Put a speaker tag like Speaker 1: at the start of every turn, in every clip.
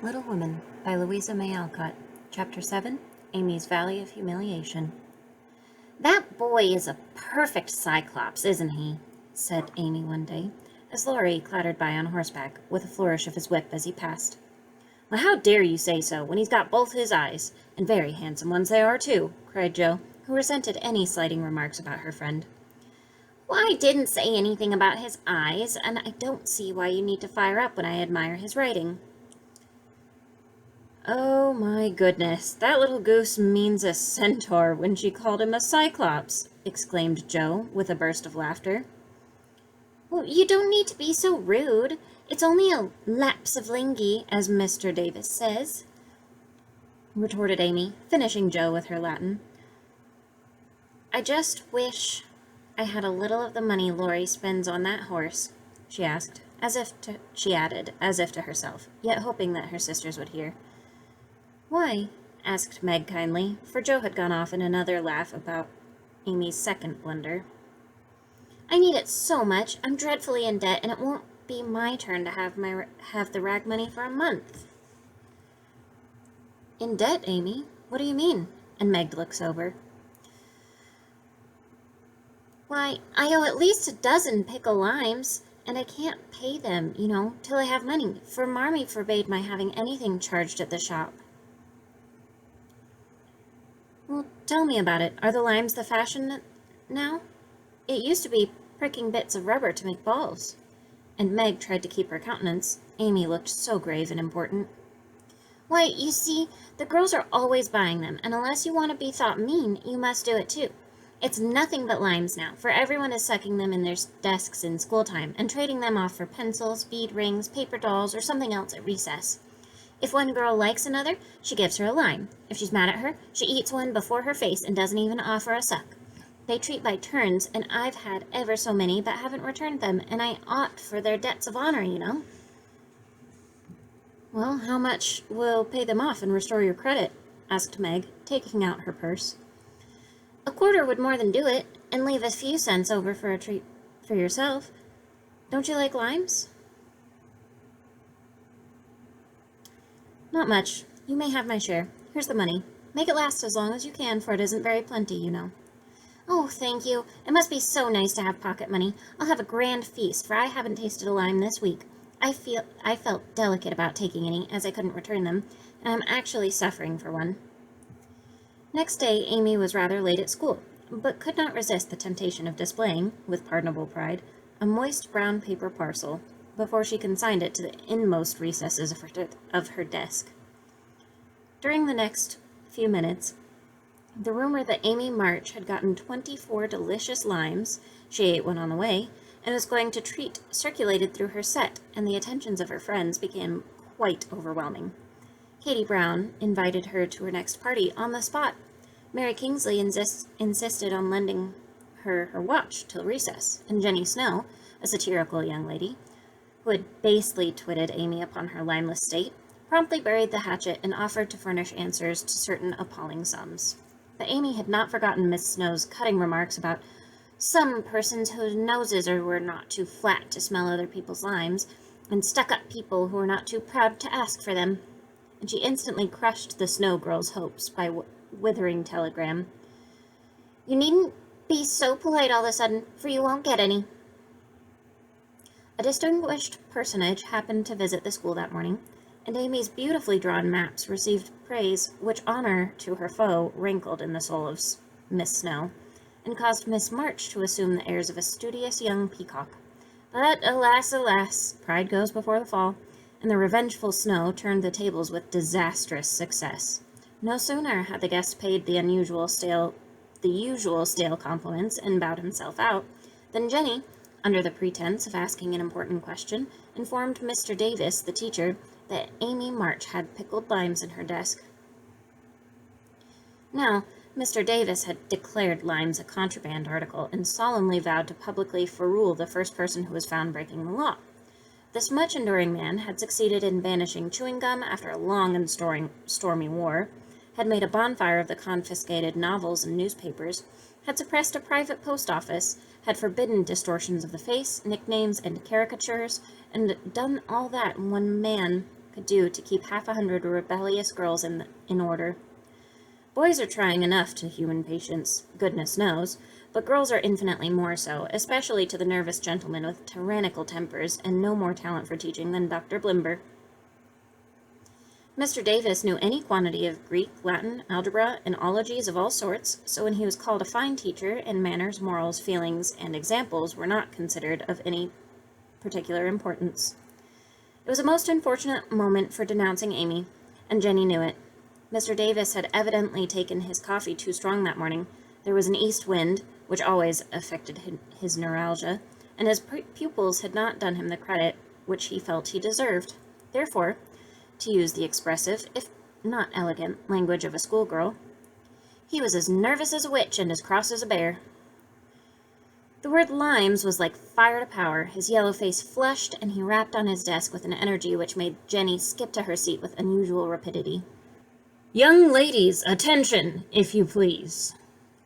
Speaker 1: Little Woman by Louisa May Alcott. Chapter 7, Amy's Valley of Humiliation. "That boy is a perfect Cyclops, isn't he?" said Amy one day, as Laurie clattered by on horseback, with a flourish of his whip as he passed. "Well, how dare you say so, when he's got both his eyes? And very handsome ones they are, too," cried Jo, who resented any slighting remarks about her friend. "Well, I didn't say anything about his eyes, and I don't see why you need to fire up when I admire his writing." "Oh my goodness, that little goose means a centaur when she called him a cyclops," exclaimed Jo, with a burst of laughter. "Well, you don't need to be so rude. It's only a lapse of linguae, as Mr. Davis says," retorted Amy, finishing Jo with her Latin. "I just wish I had a little of the money Laurie spends on that horse," she added, as if to herself, yet hoping that her sisters would hear. "Why?" asked Meg kindly, for Jo had gone off in another laugh about Amy's second blunder. "I need it so much. I'm dreadfully in debt, and it won't be my turn to have the rag money for a month." "In debt, Amy? What do you mean?" And Meg looked sober. "Why, I owe at least a dozen pickle limes, and I can't pay them, till I have money, for Marmee forbade my having anything charged at the shop." "Well, tell me about it. Are the limes the fashion now? It used to be pricking bits of rubber to make balls." And Meg tried to keep her countenance. Amy looked so grave and important. "Why, you see, the girls are always buying them, and unless you want to be thought mean, you must do it too. It's nothing but limes now, for everyone is sucking them in their desks in school time, and trading them off for pencils, bead rings, paper dolls, or something else at recess. If one girl likes another, she gives her a lime. If she's mad at her, she eats one before her face and doesn't even offer a suck. They treat by turns, and I've had ever so many but haven't returned them, and I ought for their debts of honor. "Well, how much will pay them off and restore your credit?" asked Meg, taking out her purse. "A quarter would more than do it, and leave a few cents over for a treat for yourself. Don't you like limes?" "Not much. You may have my share. Here's the money. Make it last as long as you can, for it isn't very plenty, "Oh, thank you. It must be so nice to have pocket money. I'll have a grand feast, for I haven't tasted a lime this week. I felt delicate about taking any, as I couldn't return them, and I'm actually suffering for one." Next day, Amy was rather late at school, but could not resist the temptation of displaying, with pardonable pride, a moist brown paper parcel, before she consigned it to the inmost recesses of her desk. During the next few minutes, the rumor that Amy March had gotten 24 delicious limes, she ate one on the way, and was going to treat circulated through her set, and the attentions of her friends became quite overwhelming. Katie Brown invited her to her next party on the spot. Mary Kingsley insisted on lending her watch till recess, and Jenny Snow, a satirical young lady, who had basely twitted Amy upon her limeless state, promptly buried the hatchet and offered to furnish answers to certain appalling sums. But Amy had not forgotten Miss Snow's cutting remarks about some persons whose noses were not too flat to smell other people's limes, and stuck-up people who were not too proud to ask for them, and she instantly crushed the Snow girl's hopes by withering telegram. "You needn't be so polite all of a sudden, for you won't get any." A distinguished personage happened to visit the school that morning, and Amy's beautifully drawn maps received praise which honor to her foe rankled in the soul of Miss Snow, and caused Miss March to assume the airs of a studious young peacock. But alas, alas, pride goes before the fall, and the revengeful Snow turned the tables with disastrous success. No sooner had the guest paid the usual stale compliments and bowed himself out, than Jenny, under the pretense of asking an important question, informed Mr. Davis, the teacher, that Amy March had pickled limes in her desk. Now, Mr. Davis had declared limes a contraband article, and solemnly vowed to publicly ferule the first person who was found breaking the law. This much-enduring man had succeeded in banishing chewing gum after a long and stormy war, had made a bonfire of the confiscated novels and newspapers, had suppressed a private post office, had forbidden distortions of the face, nicknames, and caricatures, and done all that in one man could do to keep 100 rebellious girls in order. Boys are trying enough to human patience, goodness knows, but girls are infinitely more so, especially to the nervous gentlemen with tyrannical tempers and no more talent for teaching than Dr. Blimber. Mr. Davis knew any quantity of Greek, Latin, algebra, and ologies of all sorts, so when he was called a fine teacher, and manners, morals, feelings, and examples were not considered of any particular importance. It was a most unfortunate moment for denouncing Amy, and Jenny knew it. Mr. Davis had evidently taken his coffee too strong that morning. There was an east wind, which always affected his neuralgia, and his pupils had not done him the credit which he felt he deserved. Therefore, to use the expressive, if not elegant, language of a schoolgirl, he was as nervous as a witch and as cross as a bear. The word limes was like fire to power. His yellow face flushed, and he rapped on his desk with an energy which made Jenny skip to her seat with unusual rapidity. "Young ladies, attention, if you please."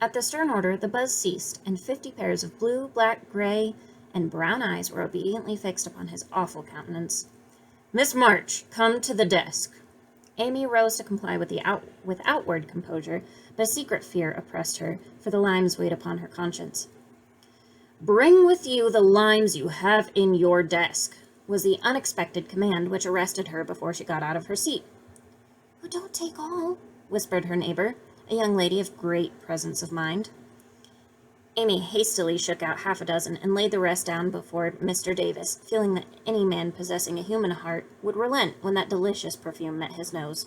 Speaker 1: At the stern order, the buzz ceased, and 50 pairs of blue, black, gray, and brown eyes were obediently fixed upon his awful countenance. "Miss March, come to the desk." Amy rose to comply with outward composure, but a secret fear oppressed her, for the limes weighed upon her conscience. "Bring with you the limes you have in your desk," was the unexpected command which arrested her before she got out of her seat. "Oh, don't take all," whispered her neighbor, a young lady of great presence of mind. Amy hastily shook out half a dozen and laid the rest down before Mr. Davis, feeling that any man possessing a human heart would relent when that delicious perfume met his nose.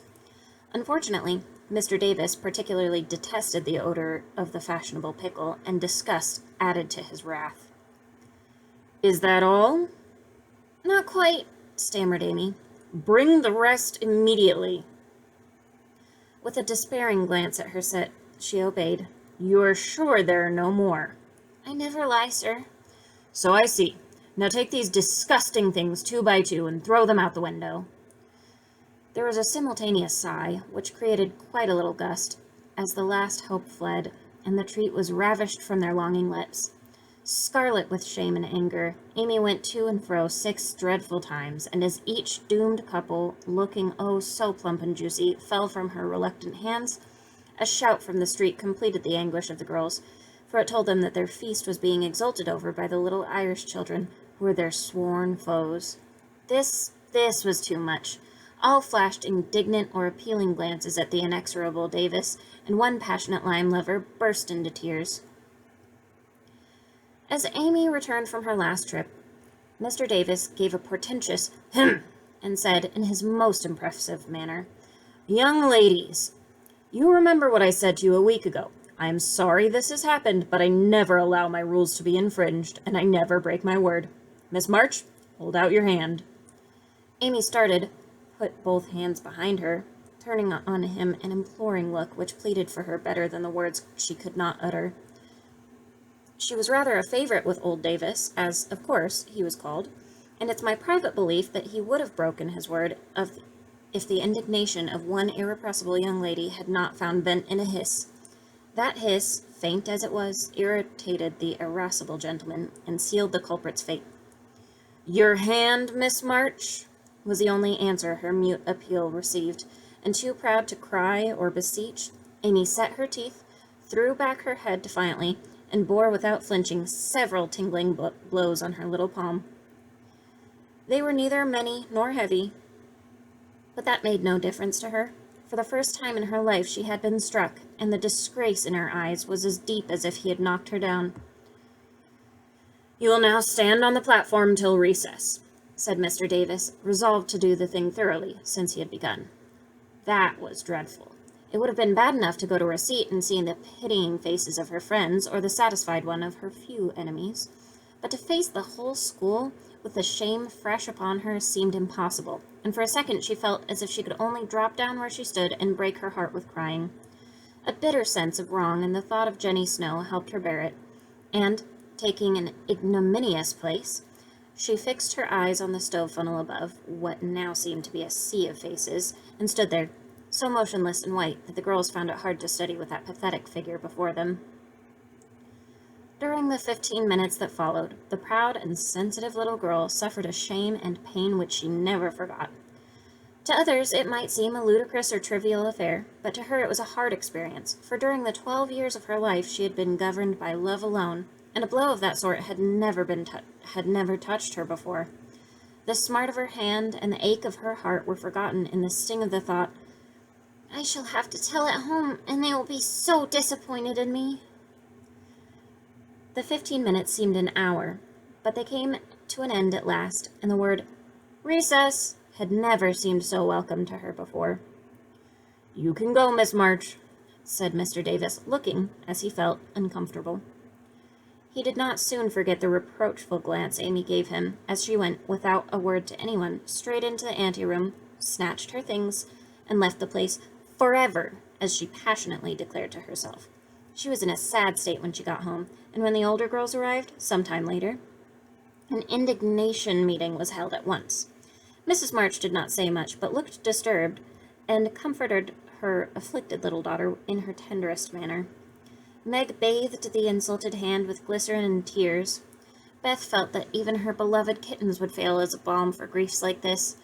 Speaker 1: Unfortunately, Mr. Davis particularly detested the odor of the fashionable pickle, and disgust added to his wrath. "Is that all?" "Not quite," stammered Amy. "Bring the rest immediately." With a despairing glance at her set, she obeyed. "You're sure there are no more?" "I never lie, sir." "So I see. Now take these disgusting things 2 by 2 and throw them out the window." There was a simultaneous sigh, which created quite a little gust, as the last hope fled, and the treat was ravished from their longing lips. Scarlet with shame and anger, Amy went to and fro 6 dreadful times, and as each doomed couple, looking oh so plump and juicy, fell from her reluctant hands, a shout from the street completed the anguish of the girls, for it told them that their feast was being exulted over by the little Irish children, who were their sworn foes. This was too much. All flashed indignant or appealing glances at the inexorable Davis, and one passionate lime lover burst into tears. As Amy returned from her last trip, Mr. Davis gave a portentous "hem," and said, in his most impressive manner, "Young ladies, you remember what I said to you a week ago. I am sorry this has happened, but I never allow my rules to be infringed, and I never break my word. Miss March, hold out your hand." Amy started, put both hands behind her, turning on him an imploring look which pleaded for her better than the words she could not utter. She was rather a favorite with old Davis, as, of course, he was called, and it's my private belief that he would have broken his word if the indignation of one irrepressible young lady had not found vent in a hiss. That hiss, faint as it was, irritated the irascible gentleman, and sealed the culprit's fate. "Your hand, Miss March?" was the only answer her mute appeal received, and too proud to cry or beseech, Amy set her teeth, threw back her head defiantly, and bore without flinching several tingling blows on her little palm. They were neither many nor heavy, but that made no difference to her. For the first time in her life she had been struck, and the disgrace in her eyes was as deep as if he had knocked her down. "You will now stand on the platform till recess," said Mr. Davis, resolved to do the thing thoroughly, since he had begun. That was dreadful. It would have been bad enough to go to her seat and see the pitying faces of her friends, or the satisfied one of her few enemies, but to face the whole school, with the shame fresh upon her, seemed impossible, and for a second she felt as if she could only drop down where she stood and break her heart with crying. A bitter sense of wrong and the thought of Jenny Snow helped her bear it, and, taking an ignominious place, she fixed her eyes on the stove funnel above what now seemed to be a sea of faces, and stood there, so motionless and white that the girls found it hard to study with that pathetic figure before them. During the 15 minutes that followed, the proud and sensitive little girl suffered a shame and pain which she never forgot. To others, it might seem a ludicrous or trivial affair, but to her it was a hard experience, for during the 12 years of her life she had been governed by love alone, and a blow of that sort had never touched her before. The smart of her hand and the ache of her heart were forgotten in the sting of the thought, "I shall have to tell at home, and they will be so disappointed in me." The 15 minutes seemed an hour, but they came to an end at last, and the word "recess" had never seemed so welcome to her before. "You can go, Miss March," said Mr. Davis, looking, as he felt, uncomfortable. He did not soon forget the reproachful glance Amy gave him as she went, without a word to anyone, straight into the anteroom, snatched her things, and left the place forever, as she passionately declared to herself. She was in a sad state when she got home, and when the older girls arrived, some time later, an indignation meeting was held at once. Mrs. March did not say much, but looked disturbed, and comforted her afflicted little daughter in her tenderest manner. Meg bathed the insulted hand with glycerin and tears. Beth felt that even her beloved kittens would fail as a balm for griefs like this.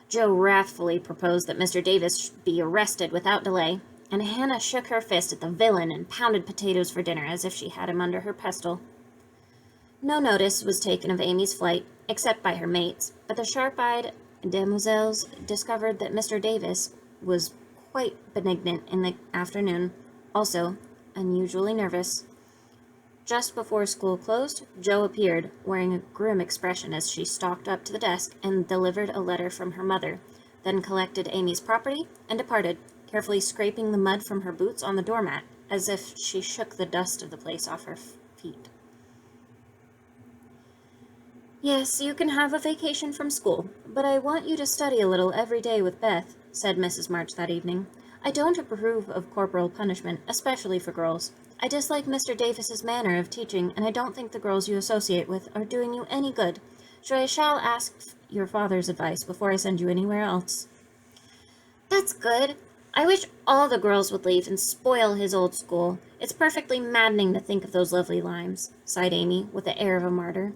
Speaker 1: Joe wrathfully proposed that Mr. Davis be arrested without delay, and Hannah shook her fist at the villain and pounded potatoes for dinner as if she had him under her pestle. No notice was taken of Amy's flight, except by her mates, but the sharp-eyed demoiselles discovered that Mr. Davis was quite benignant in the afternoon, also unusually nervous. Just before school closed, Jo appeared, wearing a grim expression as she stalked up to the desk and delivered a letter from her mother, then collected Amy's property and departed, carefully scraping the mud from her boots on the doormat, as if she shook the dust of the place off her feet. "Yes, you can have a vacation from school, but I want you to study a little every day with Beth," said Mrs. March that evening. "I don't approve of corporal punishment, especially for girls. I dislike Mr. Davis's manner of teaching, and I don't think the girls you associate with are doing you any good. So I shall ask your father's advice before I send you anywhere else." "That's good. I wish all the girls would leave and spoil his old school. It's perfectly maddening to think of those lovely limes," sighed Amy, with the air of a martyr.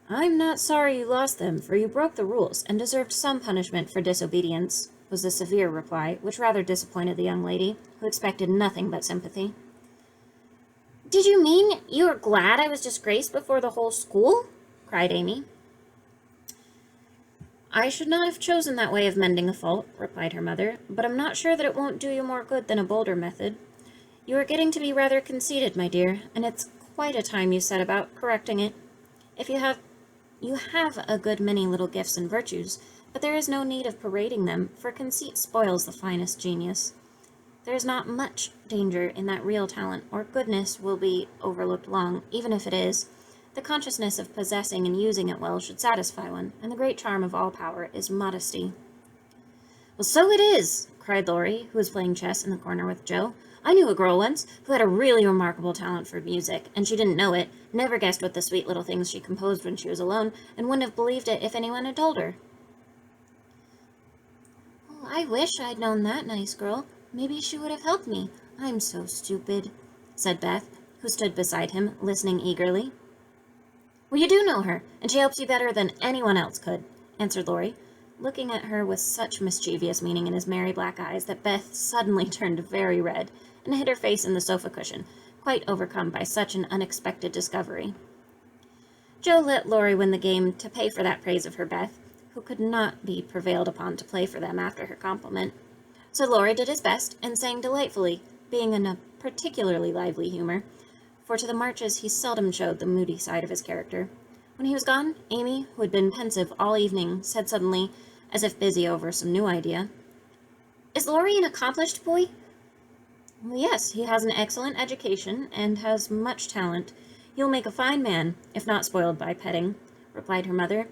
Speaker 1: "I'm not sorry you lost them, for you broke the rules, and deserved some punishment for disobedience," was the severe reply, which rather disappointed the young lady, who expected nothing but sympathy. "Did you mean you were glad I was disgraced before the whole school?" cried Amy. "I should not have chosen that way of mending a fault," replied her mother, "but I'm not sure that it won't do you more good than a bolder method. You are getting to be rather conceited, my dear, and it's quite a time you set about correcting it. If you have a good many little gifts and virtues, but there is no need of parading them, for conceit spoils the finest genius. There is not much danger in that real talent or goodness will be overlooked long, even if it is. The consciousness of possessing and using it well should satisfy one, and the great charm of all power is modesty." "Well, so it is," cried Laurie, who was playing chess in the corner with Jo. "I knew a girl once who had a really remarkable talent for music, and she didn't know it, never guessed what the sweet little things she composed when she was alone, and wouldn't have believed it if anyone had told her." "Oh, I wish I'd known that nice girl. Maybe she would have helped me. I'm so stupid," said Beth, who stood beside him, listening eagerly. "Well, you do know her, and she helps you better than anyone else could," answered Laurie, looking at her with such mischievous meaning in his merry black eyes that Beth suddenly turned very red and hid her face in the sofa cushion, quite overcome by such an unexpected discovery. Jo let Laurie win the game to pay for that praise of her Beth, who could not be prevailed upon to play for them after her compliment. So Laurie did his best and sang delightfully, being in a particularly lively humor, for to the Marches he seldom showed the moody side of his character. When he was gone, Amy, who had been pensive all evening, said suddenly, as if busy over some new idea, "Is Laurie an accomplished boy?" "Well, yes, he has an excellent education and has much talent. He'll make a fine man, if not spoiled by petting," replied her mother.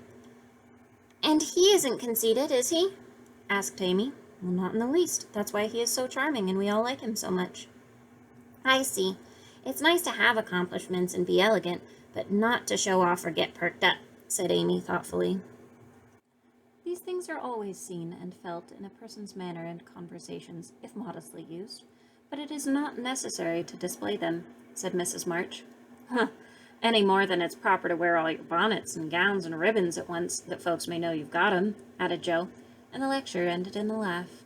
Speaker 1: "And he isn't conceited, is he?" asked Amy. "Well, not in the least. That's why he is so charming, and we all like him so much." "I see. It's nice to have accomplishments and be elegant, but not to show off or get perked up," said Amy thoughtfully. "These things are always seen and felt in a person's manner and conversations, if modestly used, but it is not necessary to display them," said Mrs. March. "Huh, any more than it's proper to wear all your bonnets and gowns and ribbons at once, that folks may know you've got 'em," added Jo, and the lecture ended in a laugh.